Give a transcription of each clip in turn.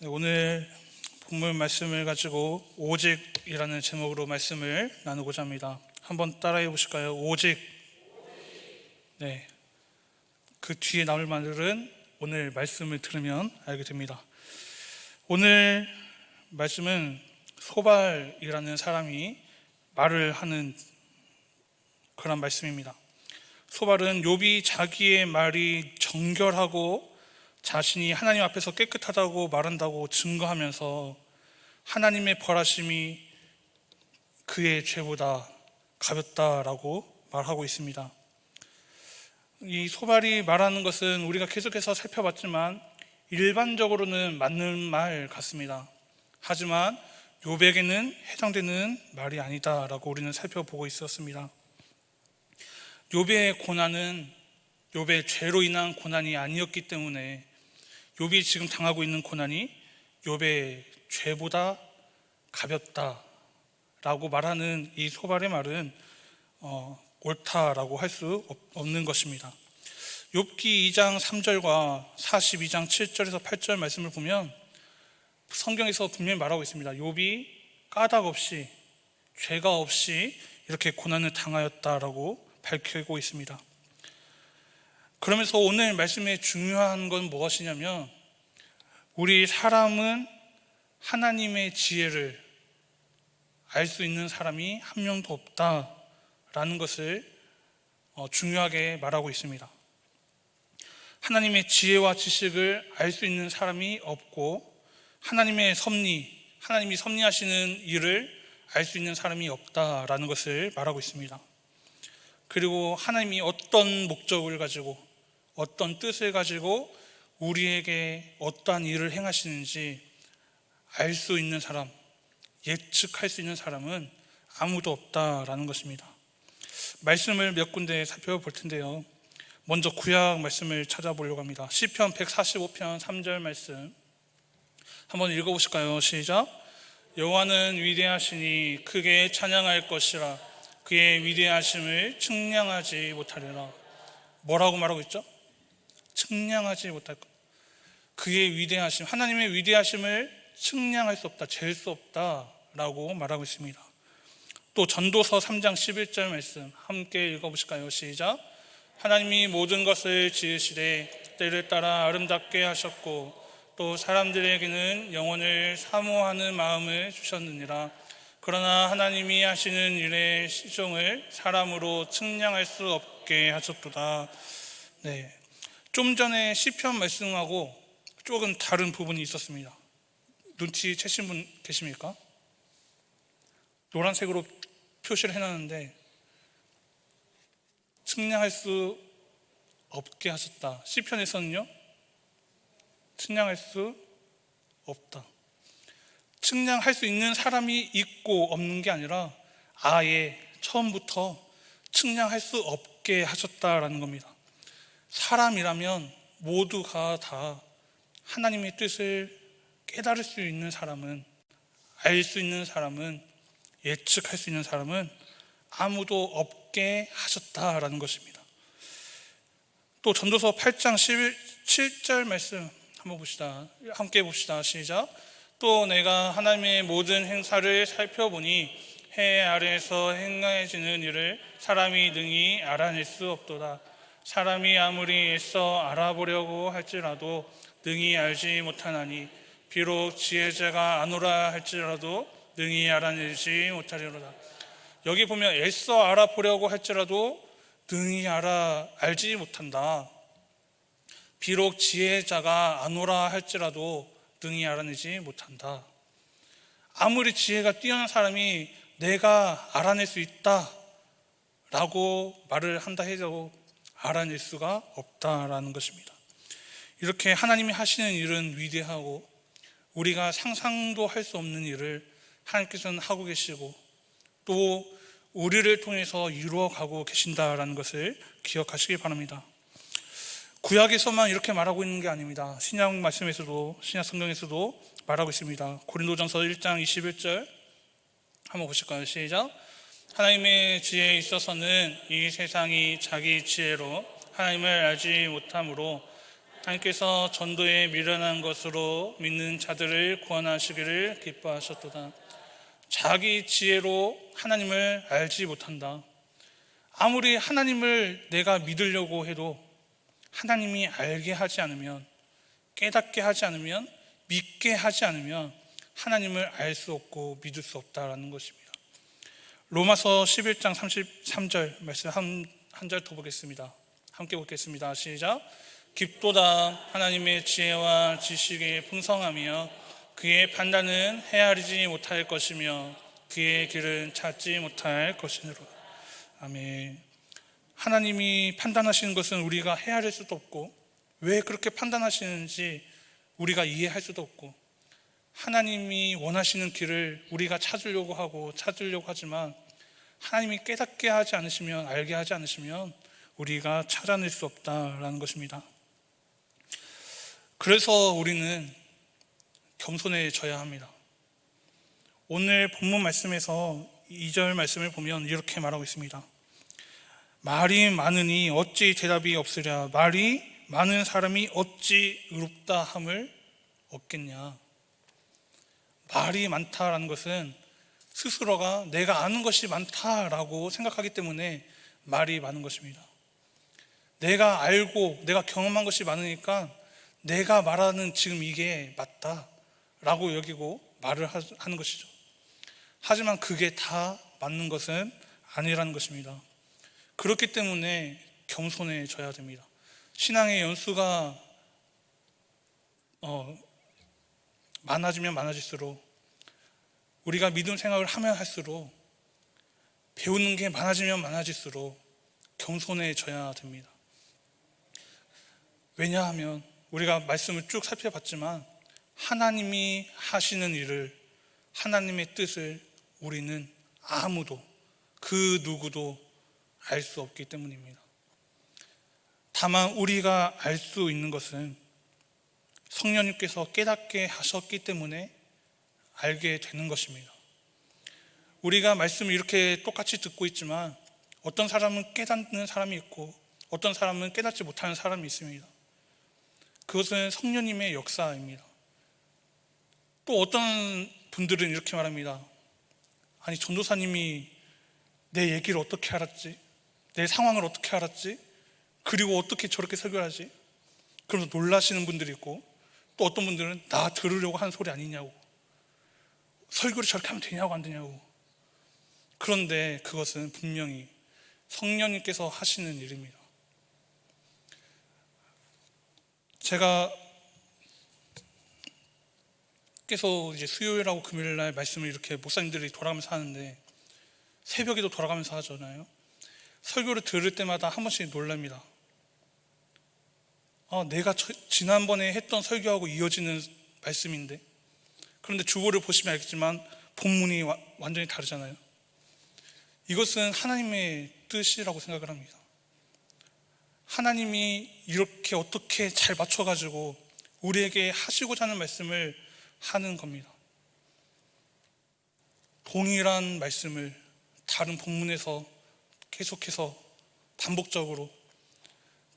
네, 오늘 본문 말씀을 가지고 오직이라는 제목으로 말씀을 나누고자 합니다. 한번 따라해 보실까요? 오직. 네, 그 뒤에 나올 말들은 오늘 말씀을 들으면 알게 됩니다. 오늘 말씀은 소발이라는 사람이 말을 하는 그런 말씀입니다. 소발은 욥이 자기의 말이 정결하고 자신이 하나님 앞에서 깨끗하다고 말한다고 증거하면서 하나님의 벌하심이 그의 죄보다 가볍다라고 말하고 있습니다. 이 소발이 말하는 것은 우리가 계속해서 살펴봤지만 일반적으로는 맞는 말 같습니다. 하지만 욥에게는 해당되는 말이 아니다라고 우리는 살펴보고 있었습니다. 욥의 고난은 욥의 죄로 인한 고난이 아니었기 때문에 욥이 지금 당하고 있는 고난이 욥의 죄보다 가볍다라고 말하는 이 소발의 말은 옳다라고 할 수 없는 것입니다. 욥기 2장 3절과 42장 7절에서 8절 말씀을 보면 성경에서 분명히 말하고 있습니다. 욥이 까닭 없이 죄가 없이 이렇게 고난을 당하였다라고 밝히고 있습니다. 그러면서 오늘 말씀의 중요한 건 무엇이냐면 우리 사람은 하나님의 지혜를 알 수 있는 사람이 한 명도 없다라는 것을 중요하게 말하고 있습니다. 하나님의 지혜와 지식을 알 수 있는 사람이 없고 하나님의 섭리, 하나님이 섭리하시는 일을 알 수 있는 사람이 없다라는 것을 말하고 있습니다. 그리고 하나님이 어떤 목적을 가지고 어떤 뜻을 가지고 우리에게 어떠한 일을 행하시는지 알 수 있는 사람, 예측할 수 있는 사람은 아무도 없다라는 것입니다. 말씀을 몇 군데 살펴볼 텐데요. 먼저 구약 말씀을 찾아보려고 합니다. 시편 145편 3절 말씀 한번 읽어보실까요? 시작. 여호와는 위대하시니 크게 찬양할 것이라 그의 위대하심을 측량하지 못하리라. 뭐라고 말하고 있죠? 측량하지 못할 것. 그의 위대하심, 하나님의 위대하심을 측량할 수 없다, 잴 수 없다라고 말하고 있습니다. 또 전도서 3장 11절 말씀 함께 읽어보실까요? 시작. 하나님이 모든 것을 지으시되 때를 따라 아름답게 하셨고 또 사람들에게는 영혼을 사모하는 마음을 주셨느니라. 그러나 하나님이 하시는 일의 시종을 사람으로 측량할 수 없게 하셨도다. 네, 좀 전에 시편 말씀하고 조금 다른 부분이 있었습니다. 눈치채신 분 계십니까? 노란색으로 표시를 해놨는데 측량할 수 없게 하셨다. 시편에서는요, 측량할 수 없다. 측량할 수 있는 사람이 있고 없는 게 아니라 아예 처음부터 측량할 수 없게 하셨다라는 겁니다. 사람이라면 모두가 다 하나님의 뜻을 깨달을 수 있는 사람은, 알 수 있는 사람은, 예측할 수 있는 사람은 아무도 없게 하셨다라는 것입니다. 또 전도서 8장 17절 말씀 한번 봅시다. 함께 봅시다. 시작. 또 내가 하나님의 모든 행사를 살펴보니 해 아래에서 행하여지는 일을 사람이 능히 알아낼 수 없도다. 사람이 아무리 애써 알아보려고 할지라도 능히 알지 못하나니 비록 지혜자가 아노라 할지라도 능히 알아내지 못하리로다. 여기 보면 애써 알아보려고 할지라도 능히 알지 못한다. 비록 지혜자가 아노라 할지라도 능히 알아내지 못한다. 아무리 지혜가 뛰어난 사람이 내가 알아낼 수 있다 라고 말을 한다 해도 알아낼 수가 없다라는 것입니다. 이렇게 하나님이 하시는 일은 위대하고 우리가 상상도 할 수 없는 일을 하나님께서는 하고 계시고 또 우리를 통해서 이루어가고 계신다라는 것을 기억하시기 바랍니다. 구약에서만 이렇게 말하고 있는 게 아닙니다. 신약 말씀에서도, 신약 성경에서도 말하고 있습니다. 고린도전서 1장 21절 한번 보실까요? 시작. 하나님의 지혜에 있어서는 이 세상이 자기 지혜로 하나님을 알지 못하므로 하나님께서 전도에 미련한 것으로 믿는 자들을 구원하시기를 기뻐하셨도다. 자기 지혜로 하나님을 알지 못한다. 아무리 하나님을 내가 믿으려고 해도 하나님이 알게 하지 않으면, 깨닫게 하지 않으면, 믿게 하지 않으면 하나님을 알 수 없고 믿을 수 없다라는 것입니다. 로마서 11장 33절 말씀 한 절 더 보겠습니다. 함께 보겠습니다. 시작. 깊도다 하나님의 지혜와 지식의 풍성하며 그의 판단은 헤아리지 못할 것이며 그의 길은 찾지 못할 것이니라. 아멘. 하나님이 판단하시는 것은 우리가 헤아릴 수도 없고, 왜 그렇게 판단하시는지 우리가 이해할 수도 없고, 하나님이 원하시는 길을 우리가 찾으려고 하지만 하나님이 깨닫게 하지 않으시면, 알게 하지 않으시면 우리가 찾아낼 수 없다라는 것입니다. 그래서 우리는 겸손해져야 합니다. 오늘 본문 말씀에서 2절 말씀을 보면 이렇게 말하고 있습니다. 말이 많으니 어찌 대답이 없으랴. 말이 많은 사람이 어찌 의롭다 함을 얻겠냐. 말이 많다라는 것은 스스로가 내가 아는 것이 많다라고 생각하기 때문에 말이 많은 것입니다. 내가 알고 내가 경험한 것이 많으니까 내가 말하는 지금 이게 맞다라고 여기고 말을 하는 것이죠. 하지만 그게 다 맞는 것은 아니라는 것입니다. 그렇기 때문에 겸손해져야 됩니다. 신앙의 연수가 많아지면 많아질수록, 우리가 믿음 생활을 하면 할수록, 배우는 게 많아지면 많아질수록 겸손해져야 됩니다. 왜냐하면 우리가 말씀을 쭉 살펴봤지만 하나님이 하시는 일을, 하나님의 뜻을 우리는 아무도, 그 누구도 알 수 없기 때문입니다. 다만 우리가 알 수 있는 것은 성령님께서 깨닫게 하셨기 때문에 알게 되는 것입니다. 우리가 말씀을 이렇게 똑같이 듣고 있지만 어떤 사람은 깨닫는 사람이 있고 어떤 사람은 깨닫지 못하는 사람이 있습니다. 그것은 성령님의 역사입니다. 또 어떤 분들은 이렇게 말합니다. 아니, 전도사님이 내 얘기를 어떻게 알았지? 내 상황을 어떻게 알았지? 그리고 어떻게 저렇게 설교를 하지? 그러면서 놀라시는 분들이 있고, 또 어떤 분들은 나 들으려고 하는 소리 아니냐고, 설교를 저렇게 하면 되냐고 안 되냐고. 그런데 그것은 분명히 성령님께서 하시는 일입니다. 제가 계속 이제 수요일하고 금요일날 말씀을 이렇게 목사님들이 돌아가면서 하는데, 새벽에도 돌아가면서 하잖아요. 설교를 들을 때마다 한 번씩 놀랍니다. 내가 지난번에 했던 설교하고 이어지는 말씀인데, 그런데 주보를 보시면 알겠지만 본문이 완전히 다르잖아요. 이것은 하나님의 뜻이라고 생각을 합니다. 하나님이 이렇게 어떻게 잘 맞춰가지고 우리에게 하시고자 하는 말씀을 하는 겁니다. 동일한 말씀을 다른 본문에서 계속해서 반복적으로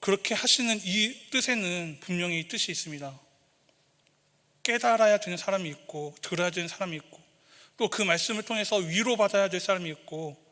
그렇게 하시는 이 뜻에는 분명히 뜻이 있습니다. 깨달아야 되는 사람이 있고, 들어야 되는 사람이 있고, 또 그 말씀을 통해서 위로받아야 될 사람이 있고,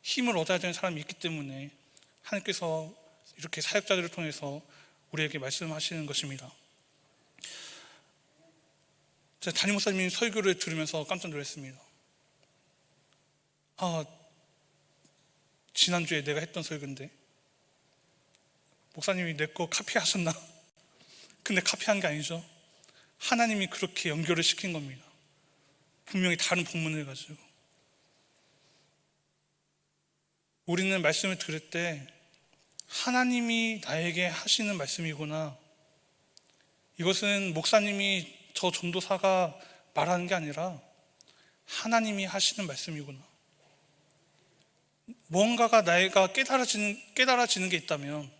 힘을 얻어야 되는 사람이 있기 때문에 하나님께서 이렇게 사역자들을 통해서 우리에게 말씀하시는 것입니다. 제가 담임 목사님 설교를 들으면서 깜짝 놀랐습니다. 지난주에 내가 했던 설교인데 목사님이 내 거 카피하셨나? 근데 카피한 게 아니죠. 하나님이 그렇게 연결을 시킨 겁니다. 분명히 다른 본문을 가지고. 우리는 말씀을 들을 때 하나님이 나에게 하시는 말씀이구나, 이것은 목사님이, 저 전도사가 말하는 게 아니라 하나님이 하시는 말씀이구나, 뭔가가 내가 깨달아지는 게 있다면,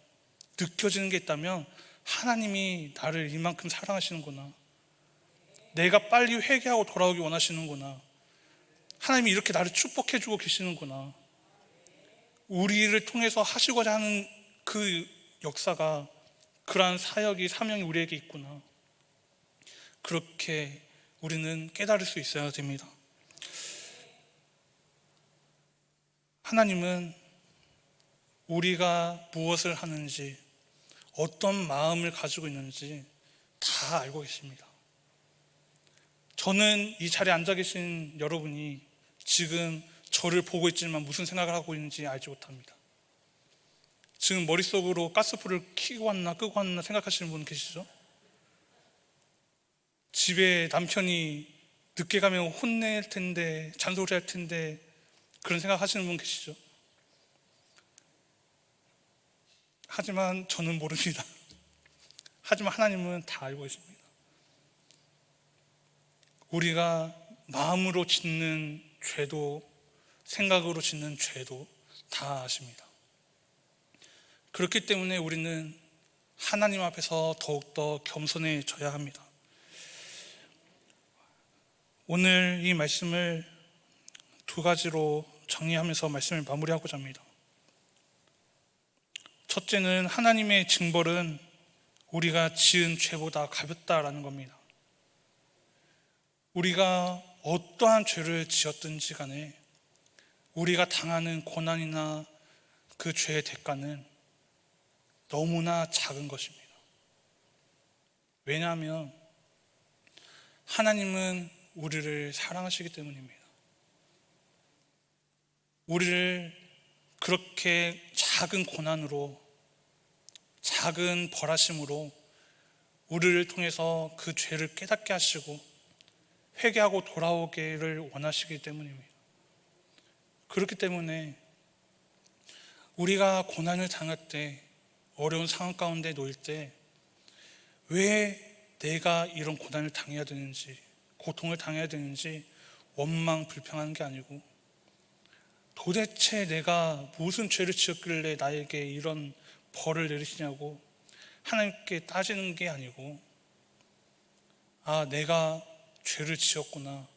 느껴지는 게 있다면 하나님이 나를 이만큼 사랑하시는구나, 내가 빨리 회개하고 돌아오기 원하시는구나, 하나님이 이렇게 나를 축복해주고 계시는구나, 우리를 통해서 하시고자 하는 그 역사가, 그러한 사명이 우리에게 있구나. 그렇게 우리는 깨달을 수 있어야 됩니다. 하나님은 우리가 무엇을 하는지, 어떤 마음을 가지고 있는지 다 알고 계십니다. 저는 이 자리에 앉아 계신 여러분이 지금 저를 보고 있지만 무슨 생각을 하고 있는지 알지 못합니다. 지금 머릿속으로 가스불을 켜고 왔나 끄고 왔나 생각하시는 분 계시죠? 집에 남편이 늦게 가면 혼낼 텐데, 잔소리할 텐데, 그런 생각 하시는 분 계시죠? 하지만 저는 모릅니다. 하지만 하나님은 다 알고 계십니다. 우리가 마음으로 짓는 죄도 생각으로 짓는 죄도 다 아십니다. 그렇기 때문에 우리는 하나님 앞에서 더욱더 겸손해져야 합니다. 오늘 이 말씀을 두 가지로 정리하면서 말씀을 마무리하고자 합니다. 첫째는 하나님의 징벌은 우리가 지은 죄보다 가볍다라는 겁니다. 우리가 어떠한 죄를 지었든지 간에 우리가 당하는 고난이나 그 죄의 대가는 너무나 작은 것입니다. 왜냐하면 하나님은 우리를 사랑하시기 때문입니다. 우리를 그렇게 작은 고난으로, 작은 벌하심으로 우리를 통해서 그 죄를 깨닫게 하시고 회개하고 돌아오기를 원하시기 때문입니다. 그렇기 때문에 우리가 고난을 당할 때, 어려운 상황 가운데 놓일 때 왜 내가 이런 고난을 당해야 되는지, 고통을 당해야 되는지 원망 불평하는 게 아니고, 도대체 내가 무슨 죄를 지었길래 나에게 이런 벌을 내리시냐고 하나님께 따지는 게 아니고, 내가 죄를 지었구나,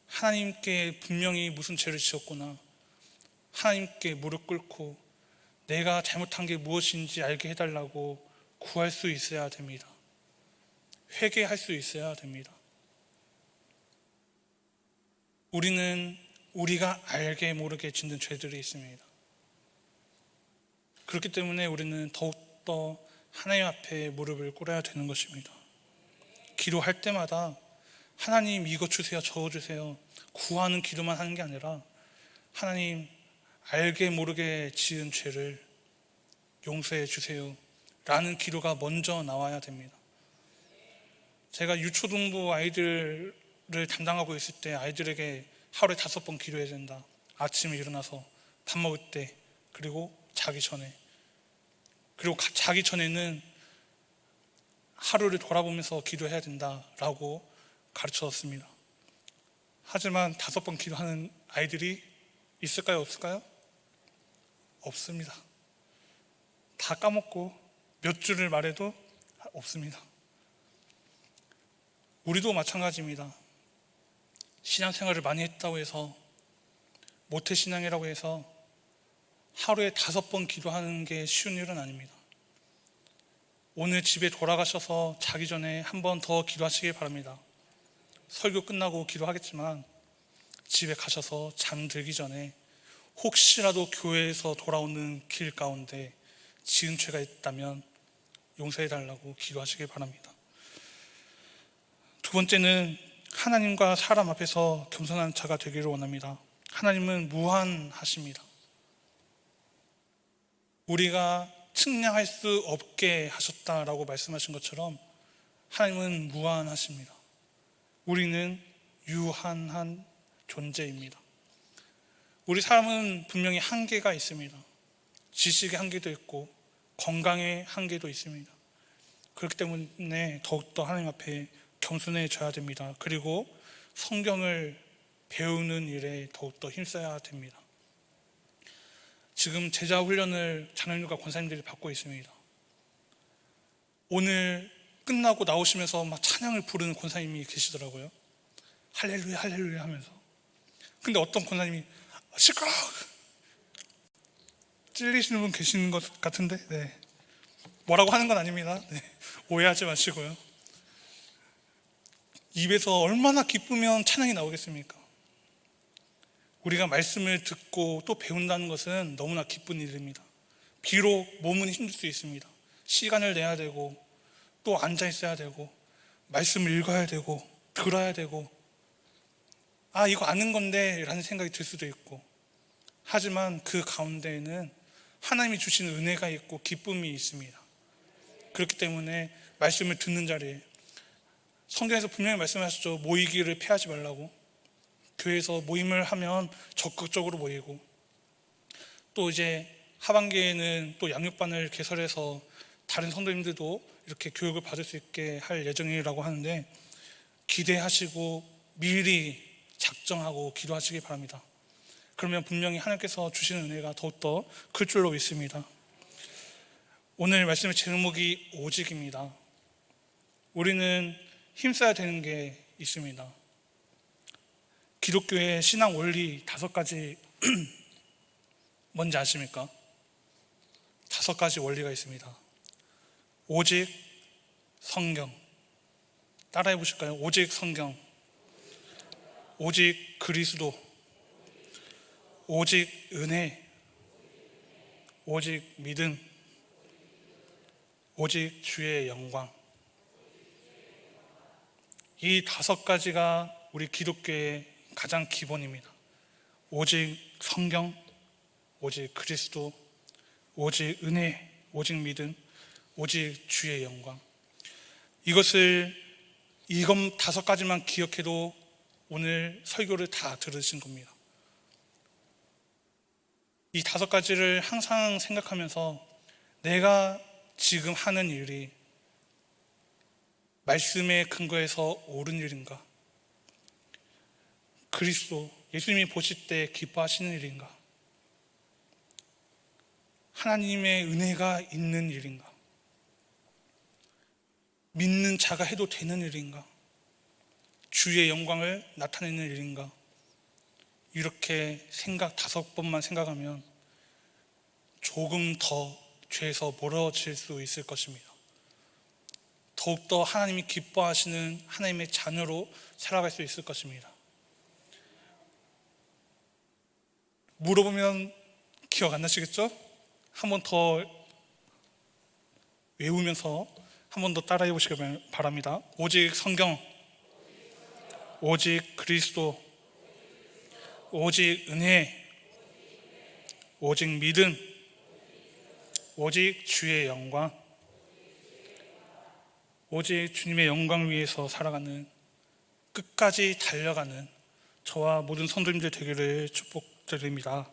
하나님께 분명히 무슨 죄를 지었구나, 하나님께 무릎 꿇고 내가 잘못한 게 무엇인지 알게 해달라고 구할 수 있어야 됩니다. 회개할 수 있어야 됩니다. 우리는 우리가 알게 모르게 짓는 죄들이 있습니다. 그렇기 때문에 우리는 더욱더 하나님 앞에 무릎을 꿇어야 되는 것입니다. 기도할 때마다 하나님 이거 주세요, 저거 주세요 구하는 기도만 하는 게 아니라, 하나님 알게 모르게 지은 죄를 용서해 주세요 라는 기도가 먼저 나와야 됩니다. 제가 유초등부 아이들을 담당하고 있을 때 아이들에게 하루에 5번 기도해야 된다. 아침에 일어나서, 밥 먹을 때, 그리고 자기 전에. 그리고 자기 전에는 하루를 돌아보면서 기도해야 된다라고 가르쳤습니다. 하지만 5번 기도하는 아이들이 있을까요? 없을까요? 없습니다. 다 까먹고 몇 줄을 말해도 없습니다. 우리도 마찬가지입니다. 신앙생활을 많이 했다고 해서, 모태신앙이라고 해서 하루에 5번 기도하는 게 쉬운 일은 아닙니다. 오늘 집에 돌아가셔서 자기 전에 한 번 더 기도하시길 바랍니다. 설교 끝나고 기도하겠지만 집에 가셔서 잠들기 전에 혹시라도 교회에서 돌아오는 길 가운데 지은 죄가 있다면 용서해달라고 기도하시길 바랍니다. 두 번째는 하나님과 사람 앞에서 겸손한 자가 되기를 원합니다. 하나님은 무한하십니다. 우리가 측량할 수 없게 하셨다라고 말씀하신 것처럼 하나님은 무한하십니다. 우리는 유한한 존재입니다. 우리 사람은 분명히 한계가 있습니다. 지식의 한계도 있고 건강의 한계도 있습니다. 그렇기 때문에 더욱더 하나님 앞에 겸손해져야 됩니다. 그리고 성경을 배우는 일에 더욱더 힘써야 됩니다. 지금 제자 훈련을 장로님과 권사님들이 받고 있습니다. 오늘 끝나고 나오시면서 막 찬양을 부르는 권사님이 계시더라고요. 할렐루야 할렐루야 하면서. 근데 어떤 권사님이 시끄러워 찔리시는 분 계시는 것 같은데, 네. 뭐라고 하는 건 아닙니다. 네, 오해하지 마시고요. 입에서 얼마나 기쁘면 찬양이 나오겠습니까? 우리가 말씀을 듣고 또 배운다는 것은 너무나 기쁜 일입니다. 비록 몸은 힘들 수 있습니다. 시간을 내야 되고 또 앉아 있어야 되고 말씀을 읽어야 되고 들어야 되고 아 이거 아는 건데 라는 생각이 들 수도 있고 하지만 그 가운데에는 하나님이 주시는 은혜가 있고 기쁨이 있습니다. 그렇기 때문에 말씀을 듣는 자리에 성경에서 분명히 말씀하셨죠. 모이기를 피하지 말라고. 교회에서 모임을 하면 적극적으로 모이고 또 이제 하반기에는 또 양육반을 개설해서 다른 성도님들도 이렇게 교육을 받을 수 있게 할 예정이라고 하는데 기대하시고 미리 작정하고 기도하시기 바랍니다. 그러면 분명히 하나님께서 주시는 은혜가 더욱더 클 줄로 믿습니다. 오늘 말씀의 제목이 오직입니다. 우리는 힘써야 되는 게 있습니다. 기독교의 신앙 원리 5가지 뭔지 아십니까? 5가지 원리가 있습니다. 오직 성경, 따라해 보실까요? 오직 성경, 오직 그리스도, 오직 은혜, 오직 믿음, 오직 주의 영광. 이 5가지가 우리 기독교의 가장 기본입니다. 오직 성경, 오직 그리스도, 오직 은혜, 오직 믿음, 오직 주의 영광. 이것 5가지만 기억해도 오늘 설교를 다 들으신 겁니다. 이 5가지를 항상 생각하면서 내가 지금 하는 일이 말씀의 근거에서 옳은 일인가? 그리스도, 예수님이 보실 때 기뻐하시는 일인가? 하나님의 은혜가 있는 일인가? 믿는 자가 해도 되는 일인가? 주의 영광을 나타내는 일인가? 이렇게 5번만 생각하면 조금 더 죄에서 멀어질 수 있을 것입니다. 더욱더 하나님이 기뻐하시는 하나님의 자녀로 살아갈 수 있을 것입니다. 물어보면 기억 안 나시겠죠? 한 번 더 외우면서 한 번 더 따라해 보시기 바랍니다. 오직 성경, 오직 그리스도, 오직 은혜, 오직 믿음, 오직 주의 영광. 오직 주님의 영광을 위해서 살아가는, 끝까지 달려가는 저와 모든 성도님들 되기를 축복드립니다.